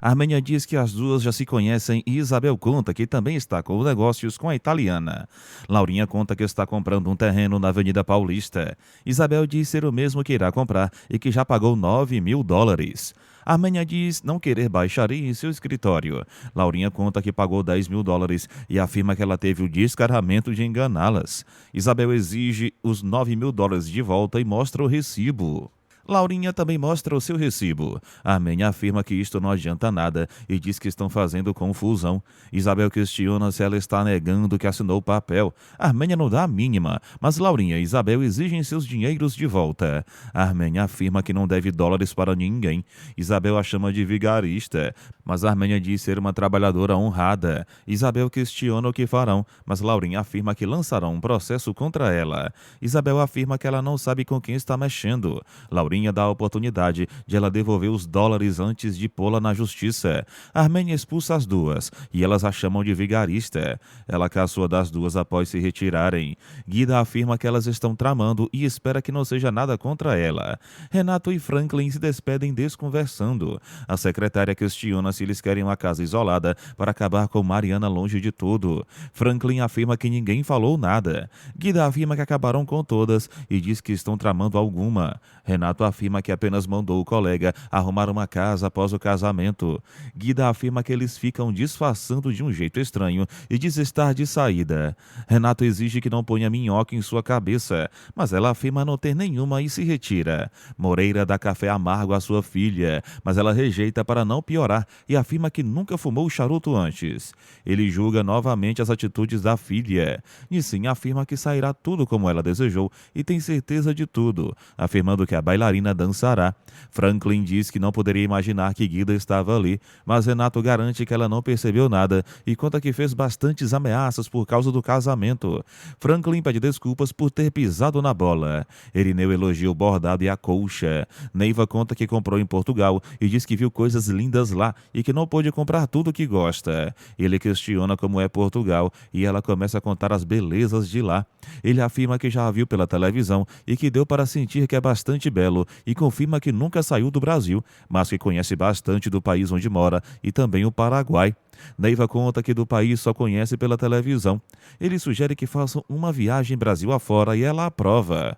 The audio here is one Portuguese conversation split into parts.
Armênia diz que as duas já se conhecem e Isabel conta que também está com negócios com a italiana. Laurinha conta que está comprando um terreno na Avenida Paulista. Isabel diz ser o mesmo que irá comprar e que já pagou US$ 9.000. Armênia diz não querer baixaria em seu escritório. Laurinha conta que pagou US$ 10.000 e afirma que ela teve o descaramento de enganá-las. Isabel exige os US$ 9.000 de volta e mostra o recibo. Laurinha também mostra o seu recibo. Armênia afirma que isto não adianta nada e diz que estão fazendo confusão. Isabel questiona se ela está negando que assinou o papel. Armênia não dá a mínima, mas Laurinha e Isabel exigem seus dinheiros de volta. Armênia afirma que não deve dólares para ninguém. Isabel a chama de vigarista, mas Armênia diz ser uma trabalhadora honrada. Isabel questiona o que farão, mas Laurinha afirma que lançarão um processo contra ela. Isabel afirma que ela não sabe com quem está mexendo. Laurinha dá a oportunidade de ela devolver os dólares antes de pô-la na justiça. Armênia expulsa as duas e elas a chamam de vigarista. Ela caçoa das duas após se retirarem. Guida afirma que elas estão tramando e espera que não seja nada contra ela. Renato e Franklin se despedem desconversando. A secretária questiona se eles querem uma casa isolada para acabar com Mariana longe de tudo. Franklin afirma que ninguém falou nada. Guida afirma que acabaram com todas e diz que estão tramando alguma. Renato afirma que apenas mandou o colega arrumar uma casa após o casamento. Guida afirma que eles ficam disfarçando de um jeito estranho e diz estar de saída. Renato exige que não ponha minhoca em sua cabeça, mas ela afirma não ter nenhuma e se retira. Moreira dá café amargo à sua filha, mas ela rejeita para não piorar e afirma que nunca fumou charuto antes. Ele julga novamente as atitudes da filha. Nissin afirma que sairá tudo como ela desejou e tem certeza de tudo, afirmando que a bailarina dançará. Franklin diz que não poderia imaginar que Guida estava ali, mas Renato garante que ela não percebeu nada e conta que fez bastantes ameaças por causa do casamento. Franklin pede desculpas por ter pisado na bola. Erineu elogia o bordado e a colcha. Neiva conta que comprou em Portugal e diz que viu coisas lindas lá e que não pôde comprar tudo o que gosta. Ele questiona como é Portugal e ela começa a contar as belezas de lá. Ele afirma que já a viu pela televisão e que deu para sentir que é bastante belo e confirma que nunca saiu do Brasil, mas que conhece bastante do país onde mora e também o Paraguai. Neiva conta que do país só conhece pela televisão. Ele sugere que façam uma viagem Brasil afora e ela aprova.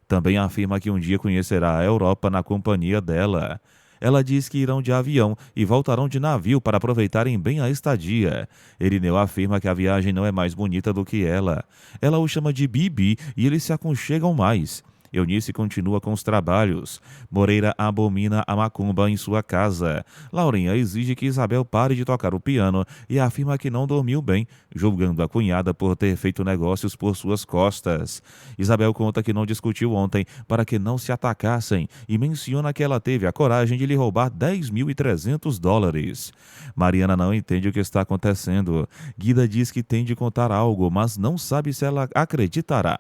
Também afirma que um dia conhecerá a Europa na companhia dela. Ela diz que irão de avião e voltarão de navio para aproveitarem bem a estadia. Erineu afirma que a viagem não é mais bonita do que ela. Ela o chama de Bibi e eles se aconchegam mais. Eunice continua com os trabalhos. Moreira abomina a macumba em sua casa. Laurinha exige que Isabel pare de tocar o piano e afirma que não dormiu bem, julgando a cunhada por ter feito negócios por suas costas. Isabel conta que não discutiu ontem para que não se atacassem e menciona que ela teve a coragem de lhe roubar US$ 10.300. Mariana não entende o que está acontecendo. Guida diz que tem de contar algo, mas não sabe se ela acreditará.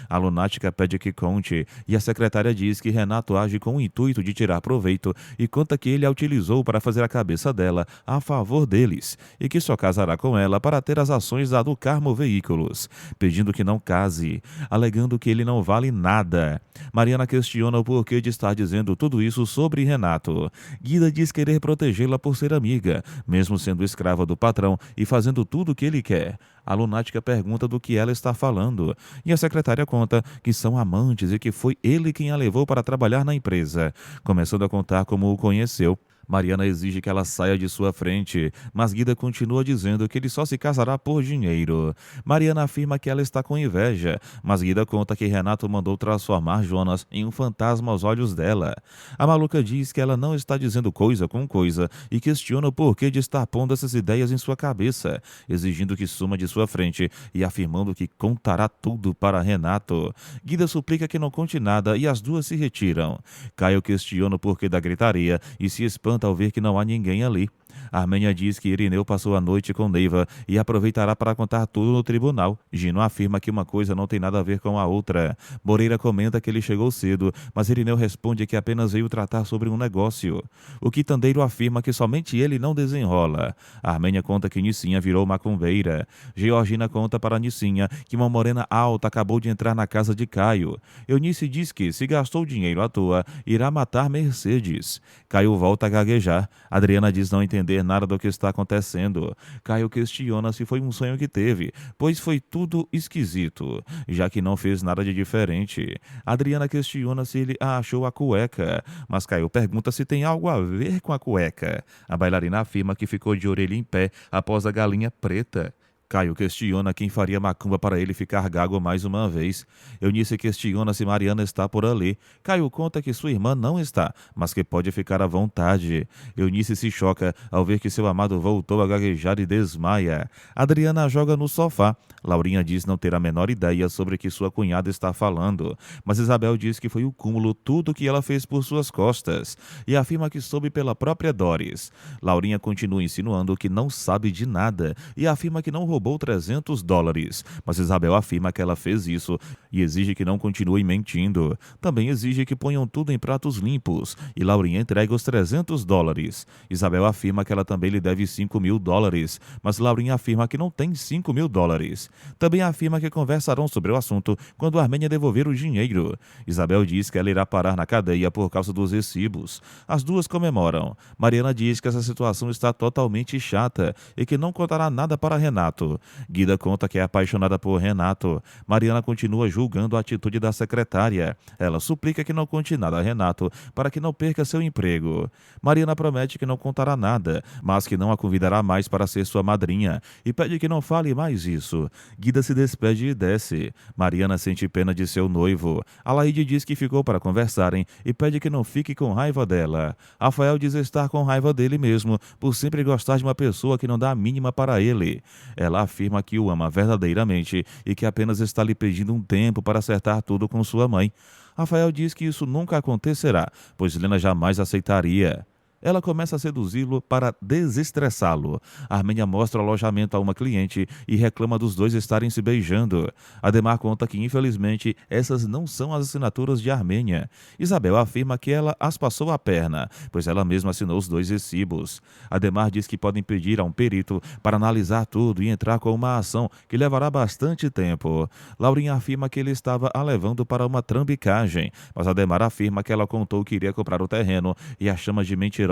A lunática pede que conte e a secretária diz que Renato age com o intuito de tirar proveito e conta que ele a utilizou para fazer a cabeça dela a favor deles e que só casará com ela para ter as ações da do Carmo Veículos, pedindo que não case, alegando que ele não vale nada. Mariana questiona o porquê de estar dizendo tudo isso sobre Renato. Guida diz querer protegê-la por ser amiga, mesmo sendo escrava do patrão e fazendo tudo o que ele quer. A lunática pergunta do que ela está falando e a secretária conta que são amantes e que foi ele quem a levou para trabalhar na empresa, começando a contar como o conheceu. Mariana exige que ela saia de sua frente, mas Guida continua dizendo que ele só se casará por dinheiro. Mariana afirma que ela está com inveja, mas Guida conta que Renato mandou transformar Jonas em um fantasma aos olhos dela. A maluca diz que ela não está dizendo coisa com coisa e questiona o porquê de estar pondo essas ideias em sua cabeça, exigindo que suma de sua frente e afirmando que contará tudo para Renato. Guida suplica que não conte nada e as duas se retiram. Caio questiona o porquê da gritaria e se espanta ao ver que não há ninguém ali. Armênia diz que Irineu passou a noite com Neiva e aproveitará para contar tudo no tribunal. Gino afirma que uma coisa não tem nada a ver com a outra. Moreira comenta que ele chegou cedo, mas Irineu responde que apenas veio tratar sobre um negócio. O quitandeiro afirma que somente ele não desenrola. Armênia conta que Nicinha virou macumbeira. Georgina conta para Nicinha que uma morena alta acabou de entrar na casa de Caio. Eunice diz que, se gastou dinheiro à toa, irá matar Mercedes. Caio volta a gaguejar. Adriana diz não entender nada do que está acontecendo. Caio questiona se foi um sonho que teve, pois foi tudo esquisito, já que não fez nada de diferente. Adriana questiona se ele achou a cueca, mas Caio pergunta se tem algo a ver com a cueca. A bailarina afirma que ficou de orelha em pé após a galinha preta. Caio questiona quem faria macumba para ele ficar gago mais uma vez. Eunice questiona se Mariana está por ali. Caio conta que sua irmã não está, mas que pode ficar à vontade. Eunice se choca ao ver que seu amado voltou a gaguejar e desmaia. Adriana joga no sofá. Laurinha diz não ter a menor ideia sobre o que sua cunhada está falando, mas Isabel diz que foi o cúmulo tudo que ela fez por suas costas e afirma que soube pela própria Doris. Laurinha continua insinuando que não sabe de nada e afirma que não roubou $300, mas Isabel afirma que ela fez isso e exige que não continue mentindo. Também exige que ponham tudo em pratos limpos e Laurinha entrega os $300. Isabel afirma que ela também lhe deve $5.000, mas Laurinha afirma que não tem $5.000. Também afirma que conversarão sobre o assunto quando Armênia devolver o dinheiro. Isabel diz que ela irá parar na cadeia por causa dos recibos. As duas comemoram. Mariana diz que essa situação está totalmente chata e que não contará nada para Renato. Guida conta que é apaixonada por Renato. Mariana continua julgando a atitude da secretária. Ela suplica que não conte nada a Renato para que não perca seu emprego. Mariana promete que não contará nada, mas que não a convidará mais para ser sua madrinha e pede que não fale mais isso. Guida se despede e desce. Mariana sente pena de seu noivo. Alaide diz que ficou para conversarem e pede que não fique com raiva dela. Rafael diz estar com raiva dele mesmo, por sempre gostar de uma pessoa que não dá a mínima para ele. Ela afirma que o ama verdadeiramente e que apenas está lhe pedindo um tempo para acertar tudo com sua mãe. Rafael diz que isso nunca acontecerá, pois Helena jamais aceitaria. Ela começa a seduzi-lo para desestressá-lo. Armênia mostra o alojamento a uma cliente e reclama dos dois estarem se beijando. Ademar conta que, infelizmente, essas não são as assinaturas de Armênia. Isabel afirma que ela as passou a perna, pois ela mesma assinou os 2 recibos. Ademar diz que podem pedir a um perito para analisar tudo e entrar com uma ação que levará bastante tempo. Laurinha afirma que ele estava a levando para uma trambicagem, mas Ademar afirma que ela contou que iria comprar o terreno e a chama de mentirosa.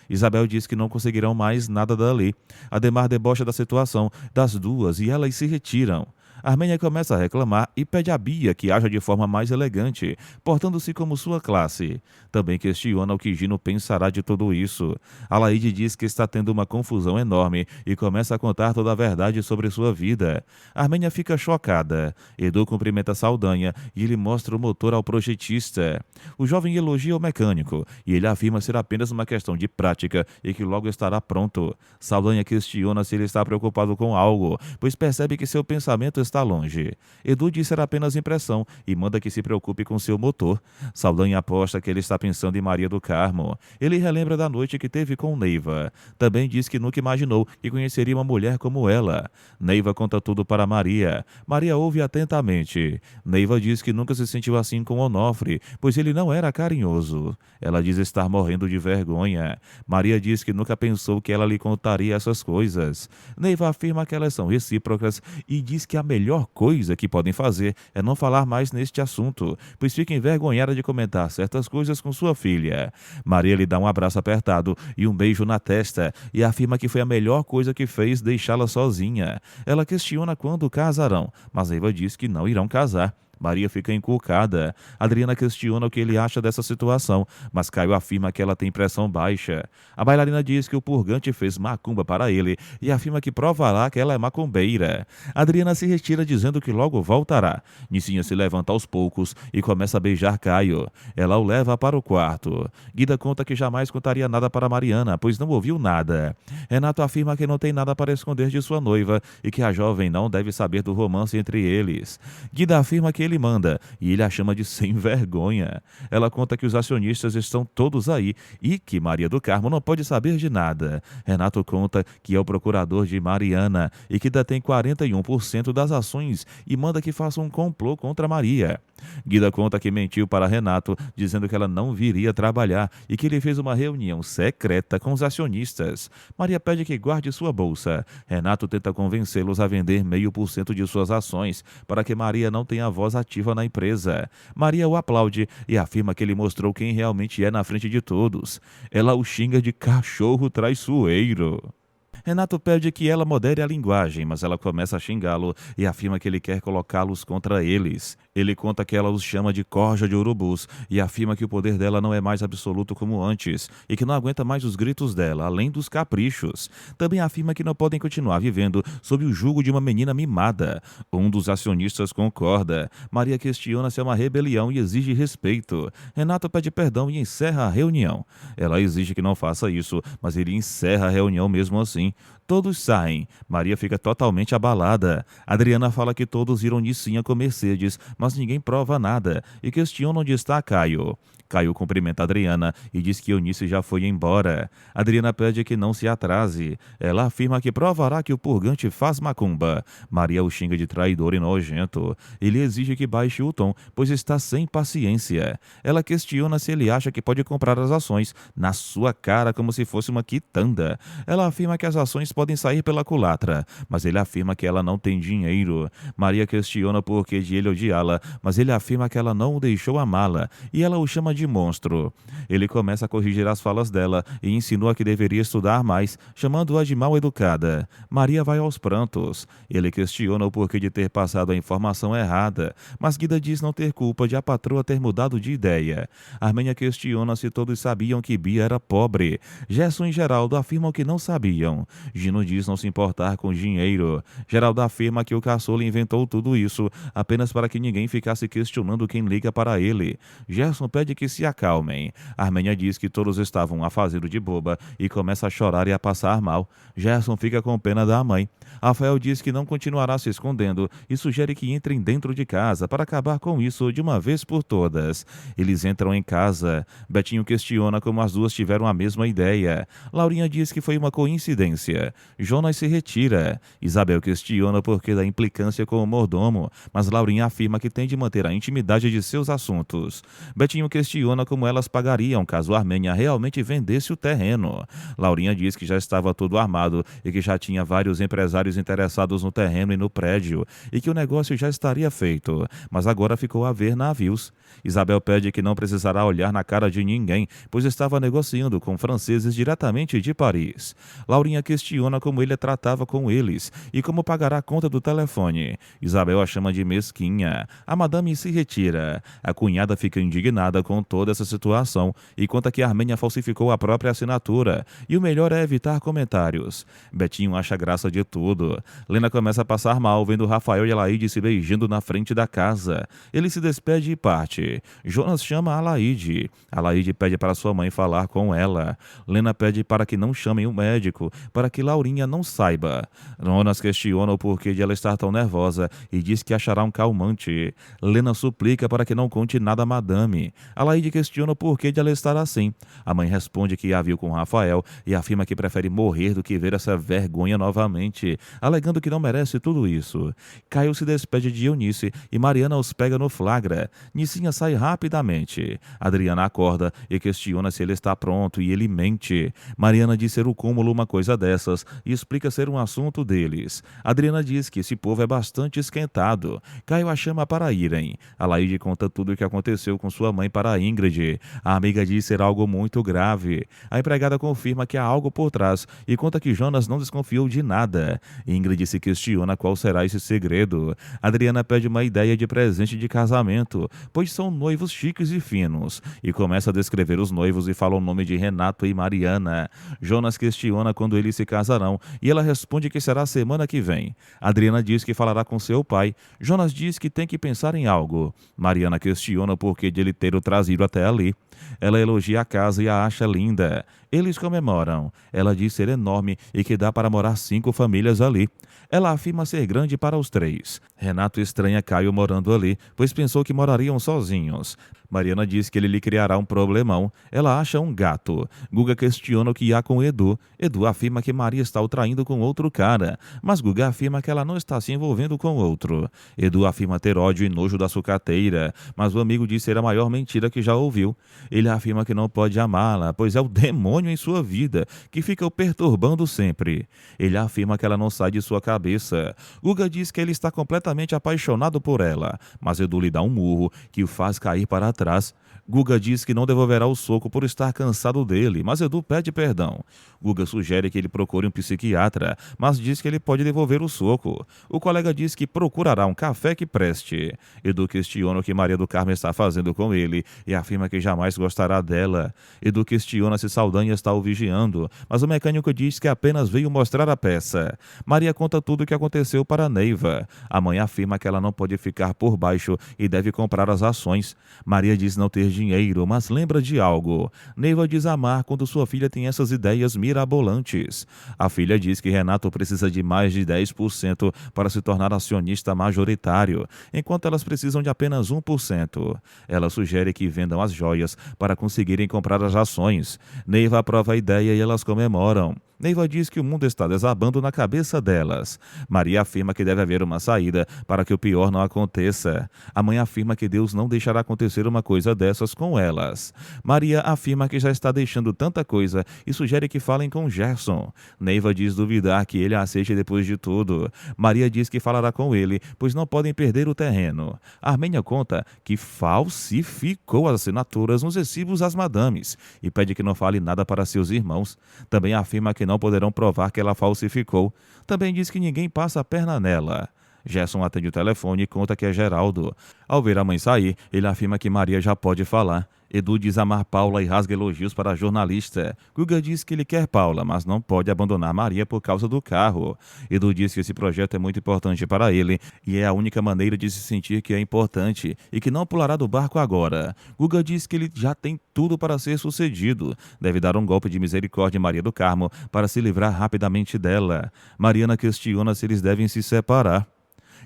Isabel diz que não conseguirão mais nada dali. Ademar debocha da situação das duas e elas se retiram. Armênia começa a reclamar e pede a Bia que haja de forma mais elegante, portando-se como sua classe. Também questiona o que Gino pensará de tudo isso. Alaide diz que está tendo uma confusão enorme e começa a contar toda a verdade sobre sua vida. Armênia fica chocada. Edu cumprimenta Saldanha e ele mostra o motor ao projetista. O jovem elogia o mecânico e ele afirma ser apenas uma questão de prática e que logo estará pronto. Saldanha questiona se ele está preocupado com algo, pois percebe que seu pensamento está longe. Edu diz ser apenas impressão e manda que se preocupe com seu motor. Saldanha aposta que ele está pensando em Maria do Carmo. Ele relembra da noite que teve com Neiva. Também diz que nunca imaginou que conheceria uma mulher como ela. Neiva conta tudo para Maria. Maria ouve atentamente. Neiva diz que nunca se sentiu assim com Onofre, pois ele não era carinhoso. Ela diz estar morrendo de vergonha. Maria diz que nunca pensou que ela lhe contaria essas coisas. Neiva afirma que elas são recíprocas e diz que a melhor coisa que podem fazer é não falar mais neste assunto, pois fica envergonhada de comentar certas coisas com sua filha. Maria lhe dá um abraço apertado e um beijo na testa e afirma que foi a melhor coisa que fez deixá-la sozinha. Ela questiona quando casarão, mas Eva diz que não irão casar. Maria fica encucada. Adriana questiona o que ele acha dessa situação, mas Caio afirma que ela tem pressão baixa. A bailarina diz que o purgante fez macumba para ele e afirma que provará que ela é macumbeira. Adriana se retira dizendo que logo voltará. Nicinha se levanta aos poucos e começa a beijar Caio. Ela o leva para o quarto. Guida conta que jamais contaria nada para Mariana, pois não ouviu nada. Renato afirma que não tem nada para esconder de sua noiva e que a jovem não deve saber do romance entre eles. Guida afirma que ele manda e ele a chama de sem vergonha. Ela conta que os acionistas estão todos aí e que Maria do Carmo não pode saber de nada. Renato conta que é o procurador de Mariana e que detém 41% das ações e manda que faça um complô contra Maria. Guida conta que mentiu para Renato, dizendo que ela não viria trabalhar e que ele fez uma reunião secreta com os acionistas. Maria pede que guarde sua bolsa. Renato tenta convencê-los a vender 0,5% de suas ações para que Maria não tenha voz ativa na empresa. Maria o aplaude e afirma que ele mostrou quem realmente é na frente de todos. Ela o xinga de cachorro traiçoeiro. Renato pede que ela modere a linguagem, mas ela começa a xingá-lo e afirma que ele quer colocá-los contra eles. Ele conta que ela os chama de corja de urubus e afirma que o poder dela não é mais absoluto como antes e que não aguenta mais os gritos dela, além dos caprichos. Também afirma que não podem continuar vivendo sob o jugo de uma menina mimada. Um dos acionistas concorda. Maria questiona se é uma rebelião e exige respeito. Renato pede perdão e encerra a reunião. Ela exige que não faça isso, mas ele encerra a reunião mesmo assim. Todos saem. Maria fica totalmente abalada. Adriana fala que todos viram Nicinha com Mercedes, mas ninguém prova nada e questiona onde está Caio. Caio cumprimenta Adriana e diz que Eunice já foi embora. Adriana pede que não se atrase. Ela afirma que provará que o purgante faz macumba. Maria o xinga de traidor e nojento. Ele exige que baixe o tom, pois está sem paciência. Ela questiona se ele acha que pode comprar as ações na sua cara como se fosse uma quitanda. Ela afirma que as ações podem sair pela culatra, mas ele afirma que ela não tem dinheiro. Maria questiona o porquê de ele odiá-la, mas ele afirma que ela não o deixou amá-la e ela o chama de monstro. Ele começa a corrigir as falas dela e insinua que deveria estudar mais, chamando-a de mal educada. Maria vai aos prantos. Ele questiona o porquê de ter passado a informação errada, mas Guida diz não ter culpa de a patroa ter mudado de ideia. Armênia questiona se todos sabiam que Bia era pobre. Gerson e Geraldo afirmam que não sabiam. Gino diz não se importar com dinheiro. Geraldo afirma que o caçula inventou tudo isso apenas para que ninguém ficasse questionando quem liga para ele. Gerson pede que se acalmem. Armênia diz que todos estavam a fazê-lo de boba e começa a chorar e a passar mal. Gerson fica com pena da mãe. Rafael diz que não continuará se escondendo e sugere que entrem dentro de casa para acabar com isso de uma vez por todas. Eles entram em casa. Betinho questiona como as duas tiveram a mesma ideia. Laurinha diz que foi uma coincidência. Jonas se retira. Isabel questiona o porquê da implicância com o mordomo, mas Laurinha afirma que tem de manter a intimidade de seus assuntos. Betinho questiona como elas pagariam caso Armênia realmente vendesse o terreno. Laurinha diz que já estava tudo armado e que já tinha vários empresários interessados no terreno e no prédio e que o negócio já estaria feito, mas agora ficou a ver navios. Isabel pede que não precisará olhar na cara de ninguém, pois estava negociando com franceses diretamente de Paris. Laurinha questiona como ele tratava com eles e como pagará a conta do telefone. Isabel a chama de mesquinha. A madame se retira. A cunhada fica indignada com toda essa situação e conta que Armênia falsificou a própria assinatura e o melhor é evitar comentários. Betinho acha graça de tudo. Lena começa a passar mal vendo Rafael e Alaide se beijando na frente da casa. Ele se despede e parte. Jonas chama Alaide. Alaide pede para sua mãe falar com ela. Lena pede para que não chamem o médico, para que Laurinha não saiba. Jonas questiona o porquê de ela estar tão nervosa e diz que achará um calmante. Lena suplica para que não conte nada a madame. Alaide questiona o porquê de ela estar assim. A mãe responde que a viu com Rafael e afirma que prefere morrer do que ver essa vergonha novamente, alegando que não merece tudo isso. Caio se despede de Eunice e Mariana os pega no flagra. Nicinha sai rapidamente. Adriana acorda e questiona se ele está pronto e ele mente. Mariana diz ser o cúmulo uma coisa dessas e explica ser um assunto deles. Adriana diz que esse povo é bastante esquentado. Caio a chama para irem. Alaide conta tudo o que aconteceu com sua mãe para Ingrid. A amiga diz ser algo muito grave. A empregada confirma que há algo por trás e conta que Jonas não desconfiou de nada. Ingrid se questiona qual será esse segredo. Adriana pede uma ideia de presente de casamento, pois são noivos chiques e finos, e começa a descrever os noivos e fala o nome de Renato e Mariana. Jonas questiona quando eles se casarão e ela responde que será semana que vem. Adriana diz que falará com seu pai. Jonas diz que tem que pensar em algo. Mariana questiona o porquê de ele ter o trazido até ali. Ela elogia a casa e a acha linda. Eles comemoram. Ela diz ser enorme e que dá para morar 5 famílias ali. Ela afirma ser grande para os três. Renato estranha Caio morando ali, pois pensou que morariam sozinhos. Mariana diz que ele lhe criará um problemão. Ela acha um gato. Guga questiona o que há com Edu. Edu afirma que Maria está o traindo com outro cara, mas Guga afirma que ela não está se envolvendo com outro. Edu afirma ter ódio e nojo da sucateira, mas o amigo diz ser a maior mentira que já ouviu. Ele afirma que não pode amá-la, pois é o demônio em sua vida, que fica o perturbando sempre. Ele afirma que ela não sai de sua cabeça. Guga diz que ele está completamente apaixonado por ela, mas Edu lhe dá um murro que o faz cair para trás. Guga diz que não devolverá o soco por estar cansado dele, mas Edu pede perdão. Guga sugere que ele procure um psiquiatra, mas diz que ele pode devolver o soco. O colega diz que procurará um café que preste. Edu questiona o que Maria do Carmo está fazendo com ele e afirma que jamais gostará dela. Edu questiona se Saldanha está o vigiando, mas o mecânico diz que apenas veio mostrar a peça. Maria conta tudo o que aconteceu para Neiva. A mãe afirma que ela não pode ficar por baixo e deve comprar as ações. Maria diz não ter dinheiro, mas lembra de algo. Neiva diz amar quando sua filha tem essas ideias mirabolantes. A filha diz que Renato precisa de mais de 10% para se tornar acionista majoritário, enquanto elas precisam de apenas 1%. Ela sugere que vendam as joias para conseguirem comprar as ações. Neiva aprova a ideia e elas comemoram. Neiva diz que o mundo está desabando na cabeça delas. Maria afirma que deve haver uma saída para que o pior não aconteça. A mãe afirma que Deus não deixará acontecer uma coisa dessas com elas. Maria afirma que já está deixando tanta coisa e sugere que falem com Gerson. Neiva diz duvidar que ele a aceite depois de tudo. Maria diz que falará com ele, pois não podem perder o terreno. Armênia conta que falsificou as assinaturas nos recibos às madames e pede que não fale nada para seus irmãos. Também afirma que não poderão provar que ela falsificou. Também diz que ninguém passa a perna nela. Gerson atende o telefone e conta que é Geraldo. Ao ver a mãe sair, ele afirma que Maria já pode falar. Edu diz amar Paula e rasga elogios para a jornalista. Guga diz que ele quer Paula, mas não pode abandonar Maria por causa do carro. Edu diz que esse projeto é muito importante para ele e é a única maneira de se sentir que é importante e que não pulará do barco agora. Guga diz que ele já tem tudo para ser sucedido. Deve dar um golpe de misericórdia em Maria do Carmo para se livrar rapidamente dela. Mariana questiona se eles devem se separar.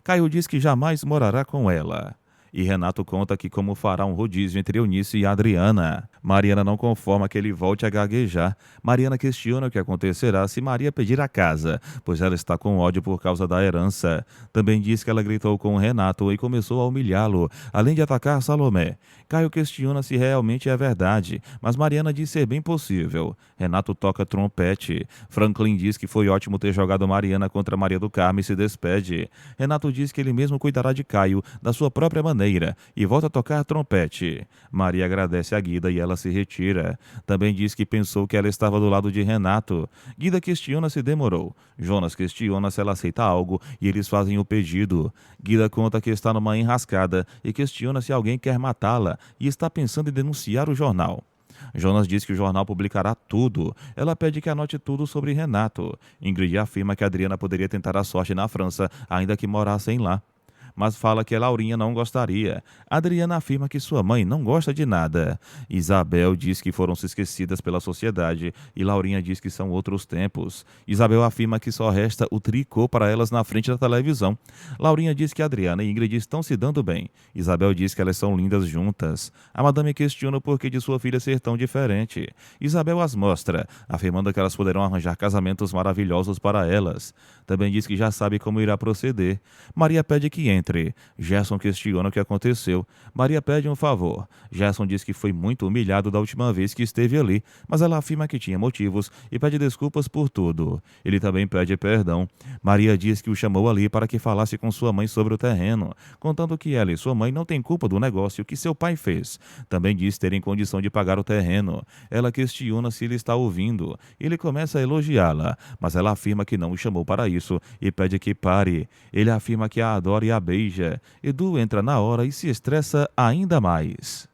Caio diz que jamais morará com ela. E Renato conta que como fará um rodízio entre Eunice e Adriana. Mariana não conforma que ele volte a gaguejar. Mariana questiona o que acontecerá se Maria pedir a casa, pois ela está com ódio por causa da herança. Também diz que ela gritou com Renato e começou a humilhá-lo, além de atacar Salomé. Caio questiona se realmente é verdade, mas Mariana diz ser bem possível. Renato toca trompete. Franklin diz que foi ótimo ter jogado Mariana contra Maria do Carmo e se despede. Renato diz que ele mesmo cuidará de Caio da sua própria maneira e volta a tocar trompete. Maria agradece a Guida e ela se retira. Também diz que pensou que ela estava do lado de Renato. Guida questiona se demorou. Jonas questiona se ela aceita algo e eles fazem o pedido. Guida conta que está numa enrascada e questiona se alguém quer matá-la e está pensando em denunciar o jornal. Jonas diz que o jornal publicará tudo. Ela pede que anote tudo sobre Renato. Ingrid afirma que Adriana poderia tentar a sorte na França, ainda que morassem lá, mas fala que a Laurinha não gostaria. Adriana afirma que sua mãe não gosta de nada. Isabel diz que foram se esquecidas pela sociedade e Laurinha diz que são outros tempos. Isabel afirma que só resta o tricô para elas na frente da televisão. Laurinha diz que Adriana e Ingrid estão se dando bem. Isabel diz que elas são lindas juntas. A madame questiona o porquê de sua filha ser tão diferente. Isabel as mostra, afirmando que elas poderão arranjar casamentos maravilhosos para elas. Também diz que já sabe como irá proceder. Maria pede que entre. Gerson questiona o que aconteceu. Maria pede um favor. Gerson diz que foi muito humilhado da última vez que esteve ali, mas ela afirma que tinha motivos e pede desculpas por tudo. Ele também pede perdão. Maria diz que o chamou ali para que falasse com sua mãe sobre o terreno, contando que ela e sua mãe não têm culpa do negócio que seu pai fez. Também diz terem condição de pagar o terreno. Ela questiona se ele está ouvindo. Ele começa a elogiá-la, mas ela afirma que não o chamou para isso e pede que pare. Ele afirma que a adora e a beija. Edu entra na hora e se estressa ainda mais.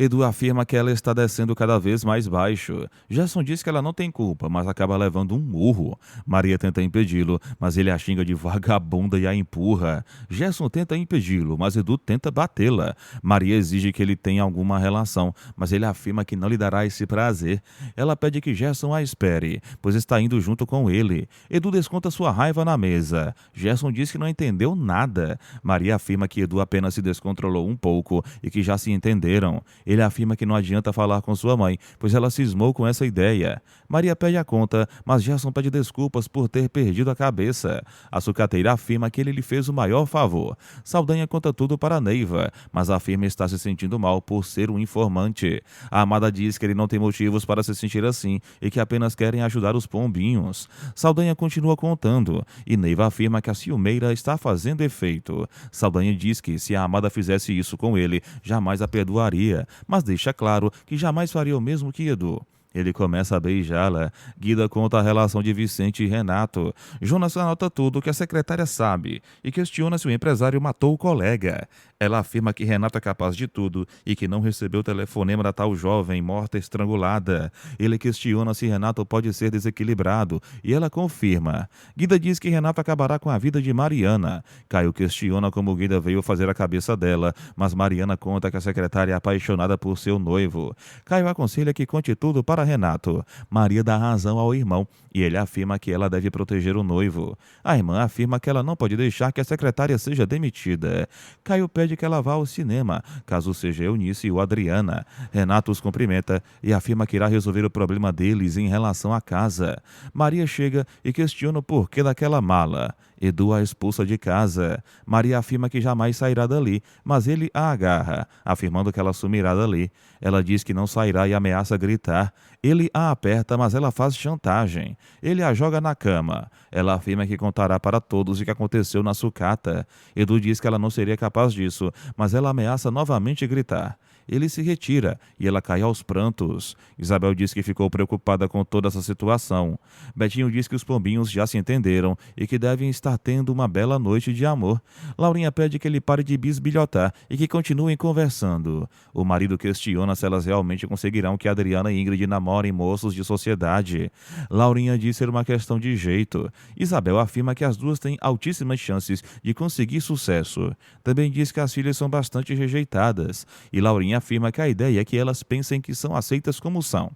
Edu afirma que ela está descendo cada vez mais baixo. Gerson diz que ela não tem culpa, mas acaba levando um murro. Maria tenta impedi-lo, mas ele a xinga de vagabunda e a empurra. Gerson tenta impedi-lo, mas Edu tenta batê-la. Maria exige que ele tenha alguma relação, mas ele afirma que não lhe dará esse prazer. Ela pede que Gerson a espere, pois está indo junto com ele. Edu desconta sua raiva na mesa. Gerson diz que não entendeu nada. Maria afirma que Edu apenas se descontrolou um pouco e que já se entenderam. Ele afirma que não adianta falar com sua mãe, pois ela cismou com essa ideia. Maria pede a conta, mas Gerson pede desculpas por ter perdido a cabeça. A sucateira afirma que ele lhe fez o maior favor. Saldanha conta tudo para Neiva, mas afirma estar se sentindo mal por ser um informante. A amada diz que ele não tem motivos para se sentir assim e que apenas querem ajudar os pombinhos. Saldanha continua contando e Neiva afirma que a ciumeira está fazendo efeito. Saldanha diz que se a amada fizesse isso com ele, jamais a perdoaria, mas deixa claro que jamais faria o mesmo que Edu. Ele começa a beijá-la. Guida conta a relação de Vicente e Renato. Jonas anota tudo que a secretária sabe e questiona se o empresário matou o colega. Ela afirma que Renato é capaz de tudo e que não recebeu o telefonema da tal jovem morta estrangulada. Ele questiona se Renato pode ser desequilibrado e ela confirma. Guida diz que Renato acabará com a vida de Mariana. Caio questiona como Guida veio fazer a cabeça dela, mas Mariana conta que a secretária é apaixonada por seu noivo. Caio aconselha que conte tudo para Renato. Maria dá razão ao irmão e ele afirma que ela deve proteger o noivo. A irmã afirma que ela não pode deixar que a secretária seja demitida. Caio pede que ela vá ao cinema, caso seja Eunice ou Adriana. Renato os cumprimenta e afirma que irá resolver o problema deles em relação à casa. Maria chega e questiona o porquê daquela mala. Edu a expulsa de casa. Maria afirma que jamais sairá dali, mas ele a agarra, afirmando que ela sumirá dali. Ela diz que não sairá e ameaça gritar. Ele a aperta, mas ela faz chantagem. Ele a joga na cama. Ela afirma que contará para todos o que aconteceu na sucata. Edu diz que ela não seria capaz disso, mas ela ameaça novamente gritar. Ele se retira e ela cai aos prantos. Isabel diz que ficou preocupada com toda essa situação. Betinho diz que os pombinhos já se entenderam e que devem estar tendo uma bela noite de amor. Laurinha pede que ele pare de bisbilhotar e que continuem conversando. O marido questiona se elas realmente conseguirão que Adriana e Ingrid namorem moços de sociedade. Laurinha diz ser uma questão de jeito. Isabel afirma que as duas têm altíssimas chances de conseguir sucesso. Também diz que as filhas são bastante rejeitadas. E Laurinha afirma que a ideia é que elas pensem que são aceitas como são.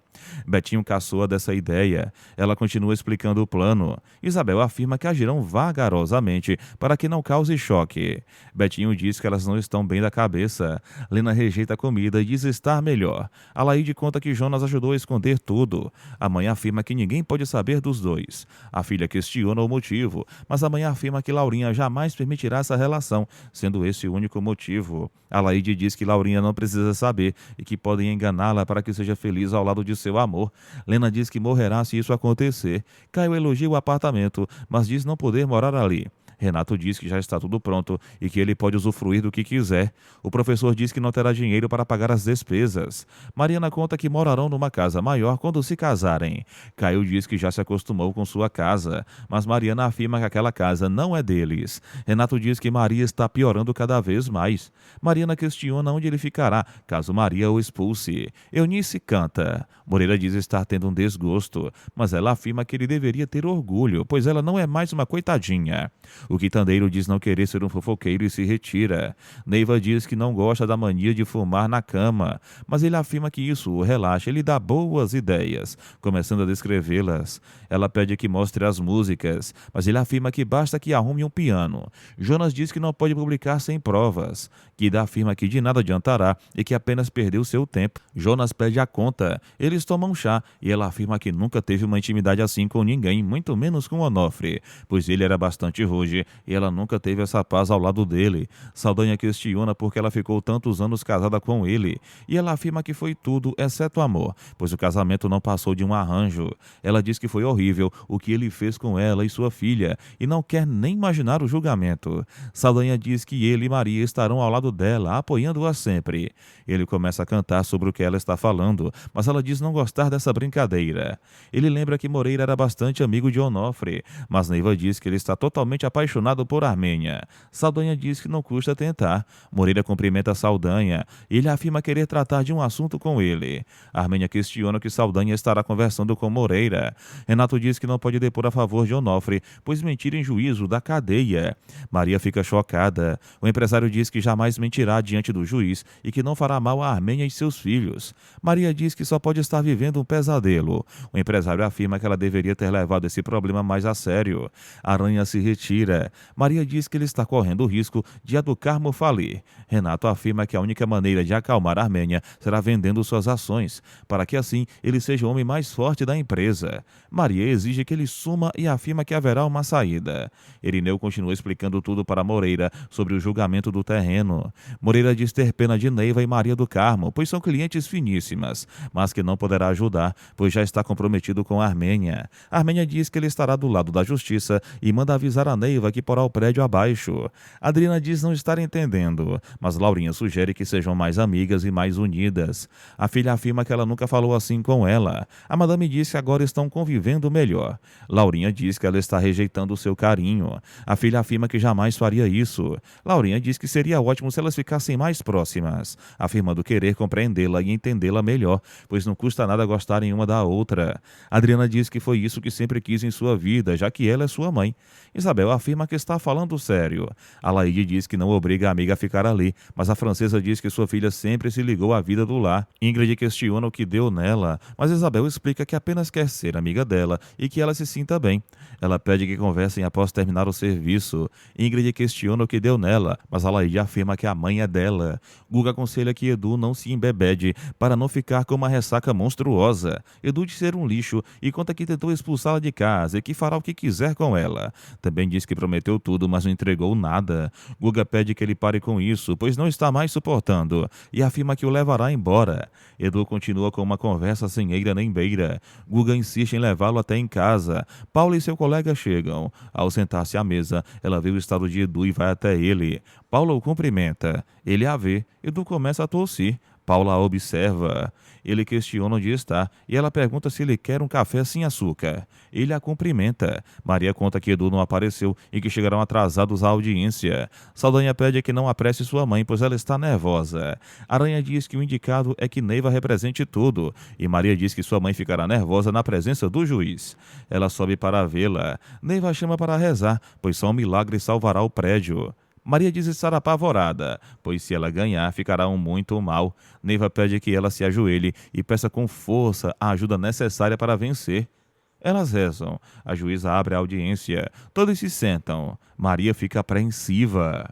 Betinho caçoa dessa ideia. Ela continua explicando o plano. Isabel afirma que agirão vagarosamente para que não cause choque. Betinho diz que elas não estão bem da cabeça. Lena rejeita a comida e diz estar melhor. Alaide conta que Jonas ajudou a esconder tudo. A mãe afirma que ninguém pode saber dos dois. A filha questiona o motivo, mas a mãe afirma que Laurinha jamais permitirá essa relação, sendo esse o único motivo. Alaide diz que Laurinha não precisa saber e que podem enganá-la para que seja feliz ao lado de seu amor. Lena diz que morrerá se isso acontecer. Caio elogia o apartamento, mas diz não poder morar ali. Renato diz que já está tudo pronto e que ele pode usufruir do que quiser. O professor diz que não terá dinheiro para pagar as despesas. Mariana conta que morarão numa casa maior quando se casarem. Caio diz que já se acostumou com sua casa, mas Mariana afirma que aquela casa não é deles. Renato diz que Maria está piorando cada vez mais. Mariana questiona onde ele ficará, caso Maria o expulse. Eunice canta. Moreira diz estar tendo um desgosto, mas ela afirma que ele deveria ter orgulho, pois ela não é mais uma coitadinha. O quitandeiro diz não querer ser um fofoqueiro e se retira. Neiva diz que não gosta da mania de fumar na cama, mas ele afirma que isso o relaxa e lhe dá boas ideias, começando a descrevê-las. Ela pede que mostre as músicas, mas ele afirma que basta que arrume um piano. Jonas diz que não pode publicar sem provas. Guida afirma que de nada adiantará e que apenas perdeu seu tempo. Jonas pede a conta. Eles tomam chá e ela afirma que nunca teve uma intimidade assim com ninguém, muito menos com Onofre, pois ele era bastante rude e ela nunca teve essa paz ao lado dele. Saldanha questiona porque ela ficou tantos anos casada com ele e ela afirma que foi tudo exceto amor, pois o casamento não passou de um arranjo. Ela diz que foi horrível o que ele fez com ela e sua filha e não quer nem imaginar o julgamento. Saldanha diz que ele e Maria estarão ao lado dela, apoiando-a sempre. Ele começa a cantar sobre o que ela está falando, mas ela diz não gostar dessa brincadeira. Ele lembra que Moreira era bastante amigo de Onofre, mas Neiva diz que ele está totalmente apaixonado apaixonado por Armênia. Saldanha diz que não custa tentar. Moreira cumprimenta Saldanha. Ele afirma querer tratar de um assunto com ele. Armênia questiona que Saldanha estará conversando com Moreira. Renato diz que não pode depor a favor de Onofre, pois mentir em juízo dá cadeia. Maria fica chocada. O empresário diz que jamais mentirá diante do juiz e que não fará mal a Armênia e seus filhos. Maria diz que só pode estar vivendo um pesadelo. O empresário afirma que ela deveria ter levado esse problema mais a sério. Aranha se retira. Maria diz que ele está correndo o risco de a do Carmo falir. Renato afirma que a única maneira de acalmar a Armênia será vendendo suas ações, para que assim ele seja o homem mais forte da empresa. Maria exige que ele suma e afirma que haverá uma saída. Irineu continua explicando tudo para Moreira sobre o julgamento do terreno. Moreira diz ter pena de Neiva e Maria do Carmo, pois são clientes finíssimas, mas que não poderá ajudar, pois já está comprometido com a Armênia. A Armênia diz que ele estará do lado da justiça e manda avisar a Neiva que porá o prédio abaixo. Adriana diz não estar entendendo, mas Laurinha sugere que sejam mais amigas e mais unidas. A filha afirma que ela nunca falou assim com ela. A madame diz que agora estão convivendo melhor. Laurinha diz que ela está rejeitando o seu carinho. A filha afirma que jamais faria isso. Laurinha diz que seria ótimo se elas ficassem mais próximas, afirmando querer compreendê-la e entendê-la melhor, pois não custa nada gostarem uma da outra. Adriana diz que foi isso que sempre quis em sua vida, já que ela é sua mãe. Isabel afirma que está falando sério. Alaide diz que não obriga a amiga a ficar ali, mas a francesa diz que sua filha sempre se ligou à vida do lar. Ingrid questiona o que deu nela, mas Isabel explica que apenas quer ser amiga dela e que ela se sinta bem. Ela pede que conversem após terminar o serviço. Ingrid questiona o que deu nela, mas Alaide afirma que a mãe é dela. Guga aconselha que Edu não se embebede para não ficar com uma ressaca monstruosa. Edu diz ser um lixo e conta que tentou expulsá-la de casa e que fará o que quiser com ela. Também diz que prometeu tudo, mas não entregou nada. Guga pede que ele pare com isso, pois não está mais suportando, e afirma que o levará embora. Edu continua com uma conversa sem eira nem beira. Guga insiste em levá-lo até em casa. Paulo e seu colega chegam. Ao sentar-se à mesa, ela vê o estado de Edu e vai até ele. Paulo o cumprimenta. Ele a vê. Edu começa a tossir. Paula a observa. Ele questiona onde está e ela pergunta se ele quer um café sem açúcar. Ele a cumprimenta. Maria conta que Edu não apareceu e que chegarão atrasados à audiência. Saldanha pede que não apresse sua mãe, pois ela está nervosa. Aranha diz que o indicado é que Neiva represente tudo e Maria diz que sua mãe ficará nervosa na presença do juiz. Ela sobe para vê-la. Neiva chama para rezar, pois só um milagre salvará o prédio. Maria diz estar apavorada, pois se ela ganhar, ficará muito mal. Neiva pede que ela se ajoelhe e peça com força a ajuda necessária para vencer. Elas rezam. A juíza abre a audiência. Todos se sentam. Maria fica apreensiva.